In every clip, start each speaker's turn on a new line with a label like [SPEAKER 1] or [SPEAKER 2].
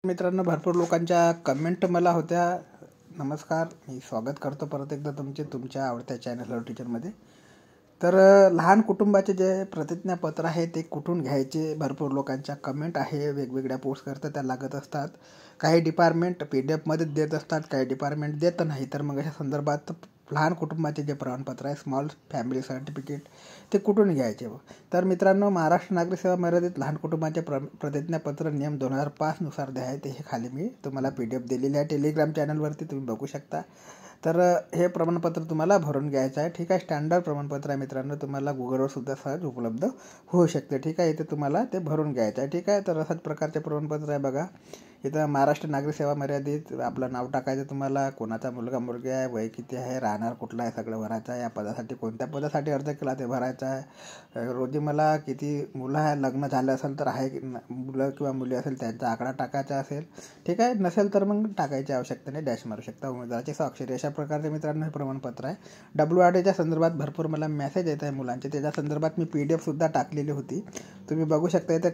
[SPEAKER 1] मित्रांनो, भरपूर लोकांच्या कमेंट मला होत्या. नमस्कार, मी स्वागत करतो परत एकदा तुमच्या आवडत्या चॅनल टीचरमध्ये. तर लहान कुटुंबाचे जे प्रतिज्ञापत्र आहे ते कुठून घ्यायचे, भरपूर लोकांच्या कमेंट आहे. वेगवेगळ्या पोस्ट करतात, त्या लागत असतात. काही डिपार्टमेंट PDF मध्ये देत असतात, काही डिपार्टमेंट देत नाही. तर मग अशा संदर्भात लहान कुटुंबाचे जे प्रमाणपत्र आहे, स्मॉल फॅमिली सर्टिफिकेट, ते कुठून घ्यायचे. तर मित्रांनो, महाराष्ट्र नागरिक सेवा मर्यादित लहान कुटुंबाचे प्रतिज्ञापत्र नियम 2005 नुसार जे आहे ते हे खाली मी तुम्हाला PDF दिलेली आहे. टेलिग्राम चॅनलवरती तुम्ही बघू शकता. तर हे प्रमाणपत्र तुम्हाला भरून घ्यायचं आहे. ठीक आहे. स्टँडर्ड प्रमाणपत्र आहे मित्रांनो, तुम्हाला गुगलवर सुद्धा सहज उपलब्ध होऊ शकते. ठीक आहे. इथे तुम्हाला ते भरून घ्यायचं आहे. ठीक आहे. तर अशाच प्रकारचे प्रमाणपत्र आहे बघा. इथं महाराष्ट्र नागरिक सेवा मर्यादित, आपलं नाव टाकायचं, तुम्हाला कोणाचा मुलगा मुलगी आहे, वय किती आहे, राहणार कुठला आहे, सगळं भरायचं आहे. या पदासाठी कोणत्या पदासाठी अर्ज केला ते भरायचं आहे. रोजी मला किती मुलं आहे, लग्न झालं असेल तर आहे, मुलं किंवा मुली असेल त्यांचा आकडा टाकायचा असेल. ठीक आहे. नसेल तर मग टाकायची आवश्यकता नाही, डॅश मारू शकता. उमेदवाराची स्वाक्षरी, अशा प्रकारचे मित्रांनो हे प्रमाणपत्र आहे. WRDच्या संदर्भात भरपूर मला मेसेज येत आहे मुलांचे, त्याच्या संदर्भात मी PDF सुद्धा टाकलेली होती. तुम्ही बघू शकता. इथे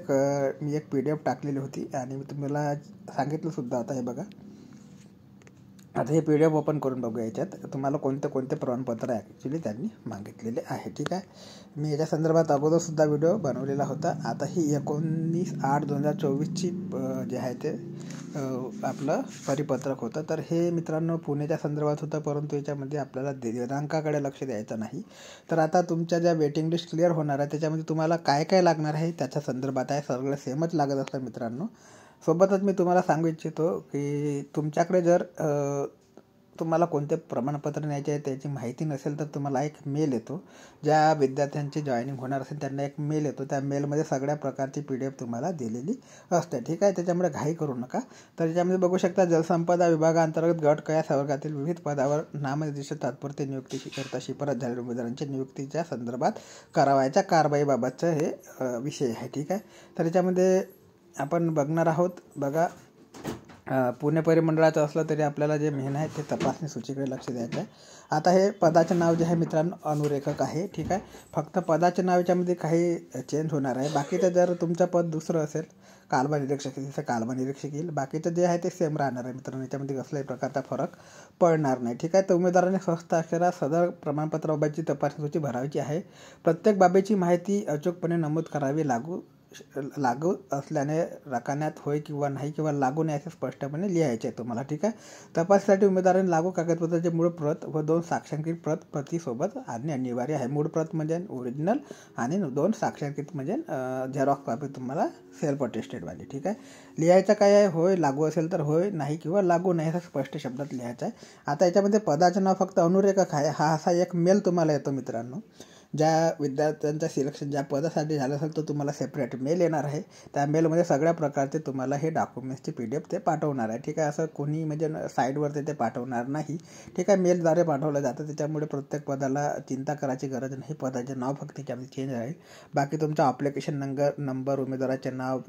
[SPEAKER 1] मी एक PDF टाकलेली होती आणि मी तुम्हाला सांगितलं सुद्धा. आता हे बघा, आता हे PDF ओपन करून बघू. याच्यात तुम्हाला कोणते प्रमाणपत्र आहे ॲक्च्युली त्यांनी मागितलेले आहे. ठीक आहे. मी याच्या संदर्भात अगोदर सुद्धा व्हिडिओ बनवलेला होता. आता ही 19/8/2024ची जे आहे ते आपलं परिपत्रक होतं. तर हे मित्रांनो पुण्याच्या संदर्भात होतं, परंतु याच्यामध्ये आपल्याला दिनांकाकडे लक्ष द्यायचं नाही. तर आता तुमच्या ज्या वेटिंग लिस्ट क्लिअर होणार आहे त्याच्यामध्ये तुम्हाला काय काय लागणार आहे त्याच्या संदर्भात आहे. सगळं सेमच लागत असतं मित्रांनो. सोबतच मी तुम्हाला सांगू इच्छितो की तुमच्याकडे जर तुम्हाला कोणते प्रमाणपत्र न्यायचे आहे त्याची माहिती नसेल तर तुम्हाला एक मेल येतो. ज्या विद्यार्थ्यांची जॉईनिंग होणार असेल त्यांना एक मेल येतो. त्या मेलमध्ये सगळ्या प्रकारची PDF तुम्हाला दिलेली असते. ठीक आहे. त्याच्यामुळे घाई करू नका. तर त्याच्यामध्ये बघू शकता, जलसंपदा विभागाअंतर्गत गट क या संवर्गातील विविध पदावर नामनिर्देशित तात्पुरते नियुक्तीकरता शिफारस झालेल्या उमेदवारांच्या नियुक्तीच्या संदर्भात करावयाच्या कारवाईबाबतचं हे विषय आहे. ठीक आहे. तर याच्यामध्ये आपण बघणार आहोत. बघा, पुणे परिमंडळाचं असलं तरी आपल्याला जे मेन आहे ते तपासणी सूचीकडे लक्ष द्यायचं आहे. आता हे पदाचे नाव जे आहे मित्रांनो अनुरेखक आहे. ठीक आहे. फक्त पदाच्या नावाच्यामध्ये काही चेंज होणार आहे. बाकीचं जर तुमचं पद दुसरं असेल, कालवा निरीक्षक तिथं कालवा निरीक्षक येईल. बाकीचं जे आहे ते सेम राहणार आहे मित्रांनो. याच्यामध्ये कसल्याही प्रकारचा फरक पडणार नाही. ठीक आहे. तर उमेदवाराने हस्ताक्षरात सदर प्रमाणपत्राबाबतची तपासणी सूची भरायची आहे. प्रत्येक बाबीची माहिती अचूकपणे नमूद करावी. लागू असल्याने राखण्यात होय किंवा नाही किंवा लागू नाही असे स्पष्टपणे लिहायचे आहे तुम्हाला. ठीक आहे. तपासणीसाठी उमेदवाराने लागू कागदपत्राची मूळ प्रत व 2 साक्षांकित प्रतीसोबत आणणे अनिवार्य आहे. मूळ प्रत म्हणजे ओरिजिनल आणि 2 साक्षांकित म्हणजे झेरॉक्स कॉपी तुम्हाला सेल्फ अटेस्टेडवाली. ठीक आहे. लिहायचं काय आहे, होय लागू असेल तर होय, नाही किंवा लागू नाही असं स्पष्ट शब्दात लिहायचं आहे. आता याच्यामध्ये पदाचं नाव फक्त अनुरेखक आहे. हा असा एक मेल तुम्हाला येतो मित्रांनो. ज्या विद्यार्थ्यांचं सिलेक्शन ज्या पदासाठी झालं असेल तर तुम्हाला सेपरेट मेल येणार आहे. त्या मेलमध्ये सगळ्या प्रकारचे तुम्हाला हे डॉक्युमेंट्सची PDF ते पाठवणार आहे. ठीक आहे. असं कोणी म्हणजे साईडवरती ते पाठवणार नाही. ठीक आहे. मेलद्वारे पाठवलं जातं. त्याच्यामुळे प्रत्येक पदाला चिंता करायची गरज नाही. पदाचे नाव फक्त त्याच्यामध्ये चेंज राहील. बाकी तुमचा ॲप्लिकेशन नंबर, उमेदवाराचे नाव,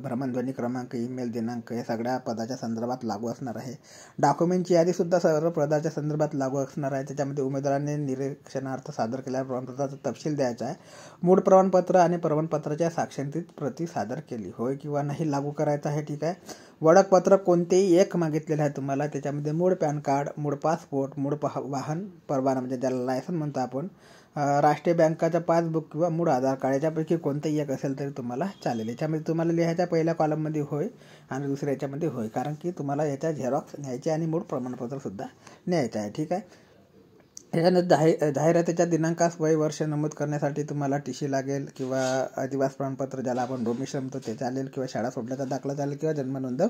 [SPEAKER 1] भ्रमणध्वनी क्रमांक, ईमेल दिनांक हे सगळ्या पदाच्या संदर्भात लागू असणार आहे. डॉक्युमेंटची यादीसुद्धा सर्व पदाच्या संदर्भात लागू असणार आहे. त्याच्यामध्ये उमेदवाराने निरीक्षणार्थ सादर केलेल्या प्रमाणपत्राचा तपशील द्यायचा आहे. मूळ प्रमाणपत्र आणि प्रमाणपत्राच्या साक्षांकित प्रती सादर केली, होय किंवा नाही लागू करायचं आहे. ठीक आहे. ओळखपत्र कोणतेही एक मागितलेलं आहे तुम्हाला. त्याच्यामध्ये मूळ पॅन कार्ड, मूळ पासपोर्ट, मूळ वाहन परवाना म्हणजे ज्याला लायसन म्हणतो आपण, राष्ट्रीय बँकाचा पासबुक किंवा मूळ आधार कार्ड, याच्यापैकी कोणतेही एक असेल तरी तुम्हाला चालेल. याच्यामध्ये तुम्हाला लिहायच्या पहिल्या कॉलममध्ये होय आणि दुसऱ्या याच्यामध्ये होय, कारण की तुम्हाला याच्या झेरॉक्स न्यायचे आणि मूळ प्रमाणपत्रसुद्धा न्यायचं आहे. ठीक आहे. याच्यानंतर जाहिरातीच्या दिनांकास वय वर्ष नमूद करण्यासाठी तुम्हाला TC लागेल किंवा अधिवास प्रमाणपत्र ज्याला आपण डोमिशन म्हणतो ते चालेल, किंवा शाळा सोडल्याचा दाखला चालेल, किंवा जन्मनोंद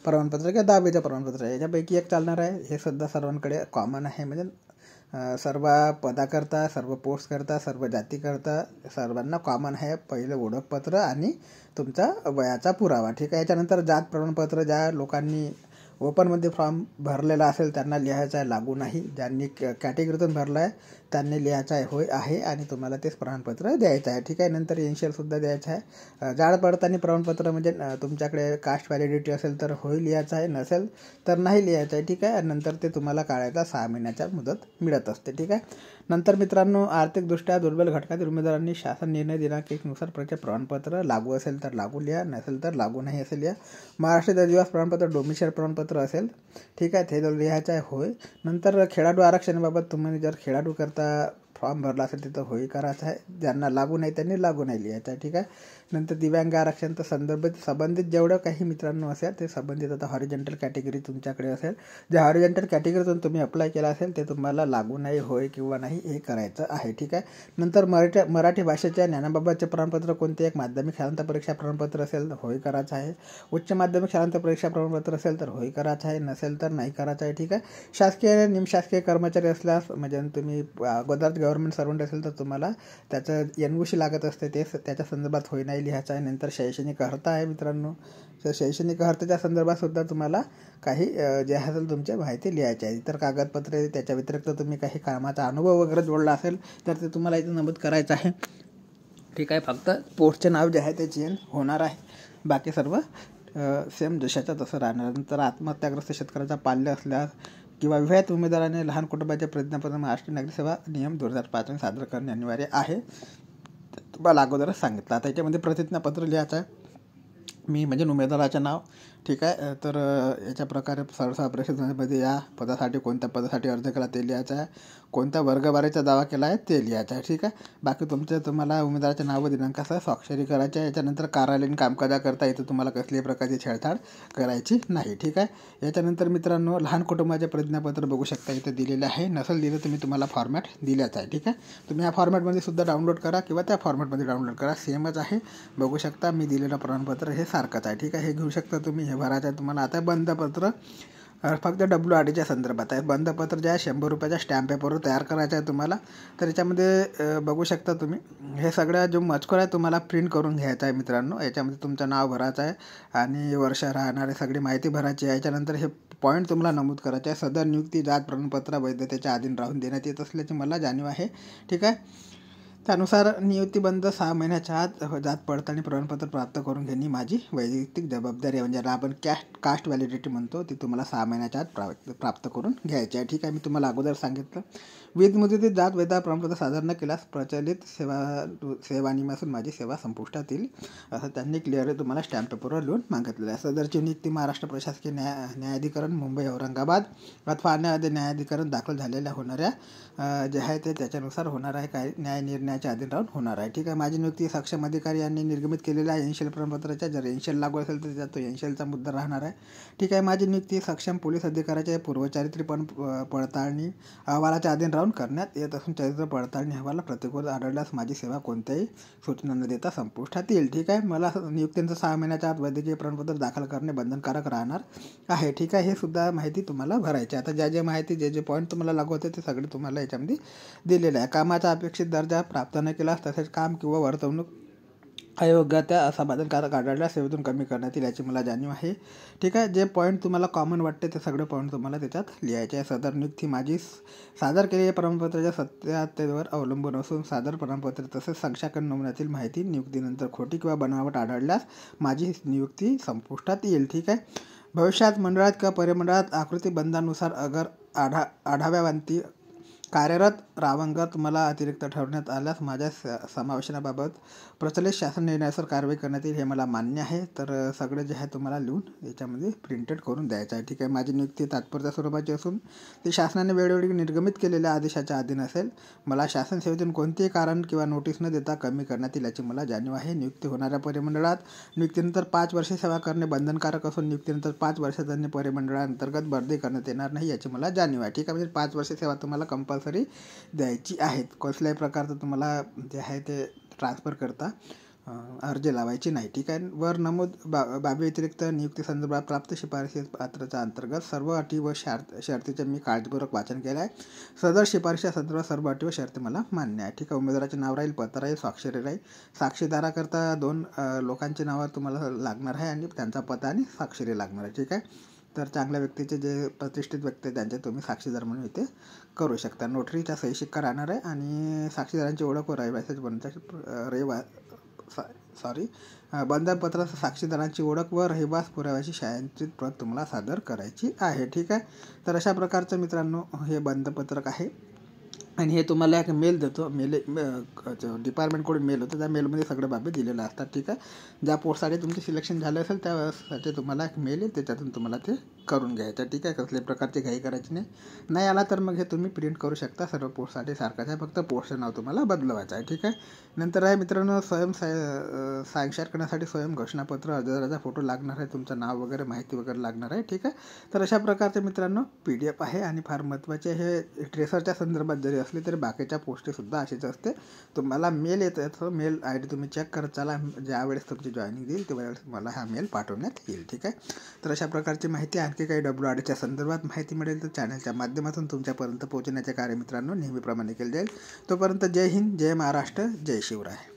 [SPEAKER 1] प्रमाणपत्र किंवा 10वीचं प्रमाणपत्र आहे. याच्यापैकी एक चालणार आहे. हे सुद्धा सर्वांकडे कॉमन आहे. म्हणजे सर्व पदाकरता, सर्व पोस्टकरता, सर्व जातीकरता सर्वांना कॉमन आहे. पहिलं ओळखपत्र आणि तुमचा वयाचा पुरावा. ठीक आहे. याच्यानंतर जात प्रमाणपत्र, ज्या लोकांनी ओपनमध्ये फॉर्म भरलेला असेल त्यांना लिहायचा आहे, लागू नाही. ज्यांनी कॅटेगरीतून भरला आहे त्यांनी लिहायचं आहे होय आहे आणि तुम्हाला तेच प्रमाणपत्र द्यायचं आहे. ठीक आहे. नंतर इनिशियलसुद्धा द्यायचं आहे. जाड पडताळणी प्रमाणपत्र म्हणजे तुमच्याकडे कास्ट व्हॅलिडिटी असेल तर होय लिहायचं आहे, नसेल तर नाही लिहायचं आहे. ठीक आहे. नंतर ते तुम्हाला काढायला 6 महिन्याच्या मुदत मिळत असते. ठीक आहे. नंतर मित्रांनो, आर्थिकदृष्ट्या दुर्बल घटकातील उमेदवारांनी शासन निर्णय दिनांक 1 नुसार प्रमाणपत्र लागू असेल तर लागू लिहा, नसेल तर लागू नाही असेल लिहा. महाराष्ट्र आदिवासी प्रमाणपत्र डोमिसाईल प्रमाणपत्र असेल, ठीक आहे, ते लिहायचं आहे होय. नंतर खेळाडू आरक्षणाबाबत तुम्ही जर खेळाडू करता फॉर्म भरला असेल तिथं होय करायचं आहे. ज्यांना लागू नाही त्यांनी लागू नाही लिहायचं आहे. ठीक आहे. नंतर दिव्यांग आरक्षण तर संबंधित जेवढं काही मित्रांनो असेल ते संबंधित आता हॉरिझॉन्टल कॅटेगरी तुमच्याकडे असेल, ज्या हॉरिझॉन्टल कॅटेगरीतून तुम्ही अप्लाय केला असेल ते तुम्हाला लागू नाही होय किंवा नाही हे करायचं आहे. ठीक आहे. नंतर मराठी भाषेच्या ज्ञानाबाबतचे प्रमाणपत्र कोणते एक माध्यमिक शालांत परीक्षा प्रमाणपत्र असेल तर होय करायचं आहे. उच्च माध्यमिक शालांत परीक्षा प्रमाणपत्र असेल तर होय करायचं आहे, नसेल तर नाही करायचं आहे. ठीक आहे. शासकीय निमशासकीय कर्मचारी असल्यास म्हणजे तुम्ही अगोदर गव्हर्नमेंट सर्वंट असेल तर तुम्हाला त्याचं NOC लागत असते, ते त्याच्या संदर्भात होय नाही लिहायचं आहे. नंतर शैक्षणिक अर्हता आहे मित्रांनो, तर शैक्षणिक अर्हतेच्या संदर्भात सुद्धा तुम्हाला काही जे असेल तुमची माहिती लिहायची आहे. इतर कागदपत्रे त्याच्या व्यतिरिक्त तुम्ही काही कामाचा अनुभव वगैरे जोडला असेल तर ते तुम्हाला इथे नमूद करायचं आहे. ठीक आहे. फक्त पोस्टचे नाव जे आहे ते चेंज होणार आहे, बाकी सर्व सेम जशाच्या तसं राहणार. नंतर आत्महत्याग्रस्त शेतकऱ्याचा पाल्य असल्यास किंवा विवाहित उमेदवाराने लहान कुटुंबाच्या प्रतिज्ञापत्र महाराष्ट्र नागरिक सेवा नियम 2005 सादर करणे अनिवार्य आहे, तुम्हाला अगोदरच सांगितलं. आता याच्यामध्ये प्रतिज्ञापत्र लिहायचं आहे मी म्हणजे उमेदवाराचं नाव. ठीक आहे. तर याच्या प्रकारे सहसा परिषदेमध्ये या पदासाठी कोणत्या पदासाठी अर्ज केला ते लिहायचं आहे, कोणत्या वर्गवारीचा दावा केला आहे ते लिहायचं आहे. ठीक आहे. बाकी तुम्हाला उमेदवाराचं नाव व दिनांकासह स्वाक्षरी करायची आहे. याच्यानंतर कार्यालयीन कामकाजाकरता इथं तुम्हाला कसल्याही प्रकारची छेडछाड करायची नाही. ठीक आहे. याच्यानंतर मित्रांनो, लहान कुटुंबाचे प्रतिज्ञापत्र बघू शकता इथं दिलेलं आहे. नसेल दिलं तुम्हाला फॉर्मॅट दिल्याच आहे. ठीक आहे. तुम्ही ह्या फॉर्मॅटमध्ये सुद्धा डाउनलोड करा किंवा त्या फॉर्मॅटमध्ये डाउनलोड करा, सेमच आहे. बघू शकता मी दिलेलं प्रमाणपत्र हे सारखंच आहे. ठीक आहे. हे घेऊ शकता तुम्ही, हे भरायचं आहे तुम्हाला. आता बंधपत्र फक्त WRDच्या संदर्भात आहे. बंधपत्र जे आहे 100 रुपयाच्या स्टॅम्प पेपरवर तयार करायचं आहे तुम्हाला. तर याच्यामध्ये बघू शकता तुम्ही हे सगळं जो मजकूर आहे तुम्हाला प्रिंट करून घ्यायचा आहे मित्रांनो. याच्यामध्ये तुमचं नाव भरायचं आहे आणि वर्ष राहणारे सगळी माहिती भरायची आहे. याच्यानंतर हे पॉईंट तुम्हाला नमूद करायचे आहे. सदर नियुक्ती जात प्रमाणपत्र वैधतेच्या अधीन राहून देण्यात येत असल्याची मला जाणीव आहे. ठीक आहे. त्यानुसार नियुक्तीबंध 6 महिन्याच्या आत जात पडताळणी प्रमाणपत्र प्राप्त करून घेणे माझी वैयक्तिक जबाबदारी आहे. म्हणजे ज्याला आपण कास्ट व्हॅलिडिटी म्हणतो ती तुम्हाला 6 महिन्याच्या आत प्राप्त करून घ्यायची आहे. ठीक आहे. मी तुम्हाला अगोदर सांगितलं. विविध मुदतीत जात वैधता प्रमाणपत्र सादर न केल्यास प्रचलित सेवानियमातून माझी सेवा संपुष्टात येईल असं त्यांनी क्लिअरली तुम्हाला स्टॅम्प पेपरवर लिहून मागितलेलं आहे. सदरची नियुक्ती महाराष्ट्र प्रशासकीय न्यायाधिकरण मुंबई औरंगाबाद अथवा अन्य न्यायाधिकरण दाखल झालेल्या होणाऱ्या जे आहे ते त्याच्यानुसार होणार आहे, काय न्याय निर्णयाच्या अधीन राहून होणार आहे. ठीक आहे. माझी नियुक्ती सक्षम अधिकारी यांनी निर्गमित केलेल्या एनशियल प्रमाणपत्राच्या जर एनशियल लागू असेल तर त्याचा तो एनशियलचा मुद्दा राहणार आहे. ठीक आहे. माझी नियुक्ती सक्षम पोलीस अधिकाऱ्याच्या पूर्वचारित्रीपण पडताळणी अहवालाच्या अधीन राहून करण्यात येत असून चरित्र पडताळणी अहवाला प्रतिकूल आढळल्यास माझी सेवा कोणत्याही सूचना न देता संपुष्टात येईल. ठीक आहे. मला नियुक्तीचं 6 महिन्याच्या आत वैद्यकीय प्रमाणपत्र दाखल करणे बंधनकारक राहणार आहे. ठीक आहे. हे सुद्धा माहिती तुम्हाला भरायची. आता ज्या माहिती जे पॉईंट तुम्हाला लागू होते ते सगळे तुम्हाला याच्यामध्ये दिलेलं आहे. कामाचा अपेक्षित दर्जा प्राप्त न केल्यास तसेच काम किंवा वर्तवणूक अयोग्यता असमाधानकारक आढळल्यास सेवेतून कमी करण्यात येईल याची मला जाणीव आहे. ठीक आहे. जे पॉईंट तुम्हाला कॉमन वाटते ते सगळे पॉईंट तुम्हाला त्याच्यात लिहायचे आहे. सदर नियुक्ती माझी सादर केलेल्या प्रमाणपत्राच्या सत्यतेवर अवलंबून असून सादर प्रमाणपत्र तसेच संख्याकन नमुन्यातील माहिती नियुक्तीनंतर खोटी किंवा बनावट आढळल्यास माझी नियुक्ती संपुष्टात येईल. ठीक आहे. भविष्यात मंडळात किंवा परिमंडळात आकृतीबंधानुसार अगर आढाव्यावंती कार्यरत रावंगत मला अतिरिक्त ठरवण्यात आल्यास माझ्या समावेशनाबाबत प्रचलित शासन निर्णयानुसार कारवाई करण्यात येईल हे मला मान्य आहे. तर सगळे जे आहे तुम्हाला लिहून याच्यामध्ये प्रिंटेड करून द्यायचं आहे. ठीक आहे. माझी नियुक्ती तात्पुरत्या स्वरूपाची असून ती शासनाने वेळोवेळी निर्गमित केलेल्या आदेशाच्या अधीन असेल. मला शासन सेवेतून कोणतेही कारण किंवा नोटीस न देता कमी करण्यात येईल याची मला जाणीव आहे. नियुक्ती होणाऱ्या परिमंडळात नियुक्तीनंतर 5 वर्षे सेवा करणे बंधनकारक असून नियुक्तीनंतर 5 वर्षांनी परिमंडळांतर्गत बढती करण्यात येणार नाही याची मला जाणीव आहे. ठीक आहे. म्हणजे 5 वर्षे सेवा तुम्हाला कंपल्सरी द्यायची आहेत. कसल्याही प्रकारचं तुम्हाला जे आहे ते ट्रान्सफर करता अर्ज लावायची नाही. ठीक आहे. वर नमूद बाबी व्यतिरिक्त नियुक्ती संदर्भात प्राप्त शिफारसी पात्रच्या अंतर्गत सर्व अटी व शर्तीचे मी काळजीपूर्वक वाचन केलं आहे. सदर शिफारशीच्या संदर्भात सर्व अटी व शर्ती मला मान्य आहे. ठीक आहे. उमेदवाराचे नाव राहील, पत्र राहील, स्वाक्षरी राहील. साक्षीदाराकरता 2 लोकांची नावं तुम्हाला लागणार आहे आणि त्यांचा पत्ता आणि स्वाक्षरी लागणार आहे. ठीक आहे. तर चांगल्या व्यक्तीचे जे प्रतिष्ठित व्यक्ती आहेत त्यांचे तुम्ही साक्षीदार म्हणून इथे करू शकता. नोटरीचा सही शिक्का राहणार आहे आणि साक्षीदारांची ओळख व रहिवासी बंधपत्राचं साक्षीदारांची ओळख व रहिवास पुराव्याची छायांकित प्रत तुम्हाला सादर करायची आहे. ठीक आहे. तर अशा प्रकारचं मित्रांनो हे बंधपत्रक आहे आणि हे तुम्हाला एक मेल देतो. डिपार्टमेंटकडून मेल होतं. त्या मेलमध्ये सगळ्या बाबी दिलेल्या असतात. ठीक आहे. ज्या पोस्टसाठी तुमचे सिलेक्शन झालं असेल त्यासाठी तुम्हाला एक मेल आहे, त्याच्यातून तुम्हाला ते करून घ्यायचं. ठीक आहे. कसल्याही प्रकारची घाई करायची नाही आला तर मग हे तुम्ही प्रिंट करू शकता. सर्व पोस्टसाठी सारखाच आहे, फक्त पोस्टचं नाव तुम्हाला बदलवायचं आहे. ठीक आहे. नंतर आहे मित्रांनो स्वाक्षर करण्यासाठी स्वयं घोषणापत्र, अर्जदाराचा फोटो लागणार आहे, तुमचं नाव वगैरे माहिती वगैरे लागणार आहे. ठीक आहे. तर अशा प्रकारचे मित्रांनो PDF आहे आणि फार महत्त्वाचे हे ट्रेसरच्या संदर्भात जरी असले तरी बाकीच्या पोस्टसुद्धा अशीच असते. तुम्हाला मेल येतं, मेल ID तुम्ही चेक करत चाला. ज्यावेळेस तुमची जॉईनिंग देईल त्यावेळेस तुम्हाला हा मेल पाठवण्यात येईल. ठीक आहे. तर अशा प्रकारची माहिती, आणखी काही WRDच्या संदर्भात माहिती मिळेल तर चॅनलच्या माध्यमातून तुमच्यापर्यंत पोहोचण्याचे कार्य मित्रांनो नेहमीप्रमाणे केले जाईल. तोपर्यंत जय हिंद, जय महाराष्ट्र, जय शिवराय.